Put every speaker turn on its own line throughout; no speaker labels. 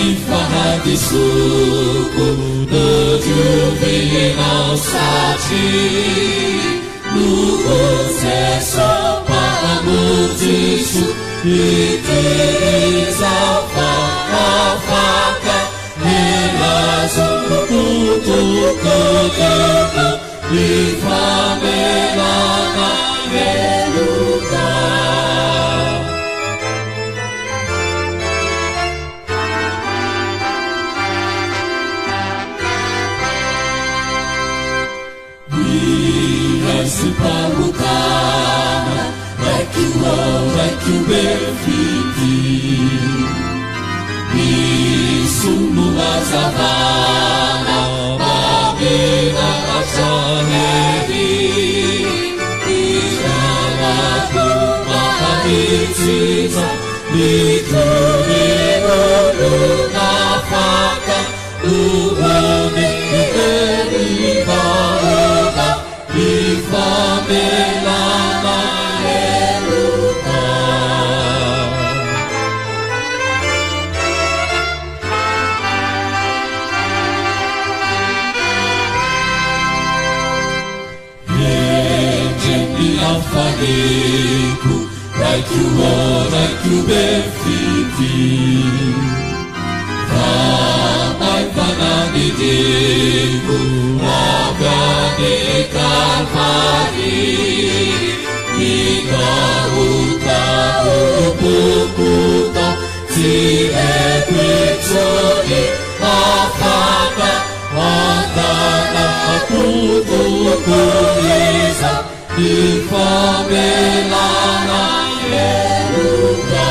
Fahadi suku tujuh au saci luhur sesopa mujisu itiri zafa afaka hela suku tukutuku ifamelana heluka. Supamukana, like you berfiti. Isumu azavana, babina asaneri. Ijana kumahitiza, mikuri luna faka, luhuni eribaruga. Ifamelana heluka. Yejendi afaniku, like you befiti. Ramai vananidiku, agani kalvari. Ika uta upukuta, sire pichoni afaka. Wandana akutukuliza, ifamelana heluka.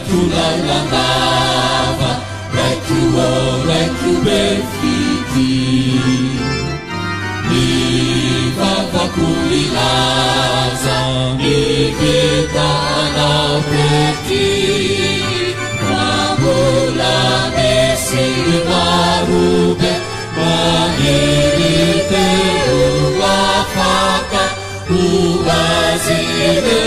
Kulalava, like you befiti. Niva kulilaza, nikita na peti. Mamula mesi marube, mahirite uwafaka, uwazire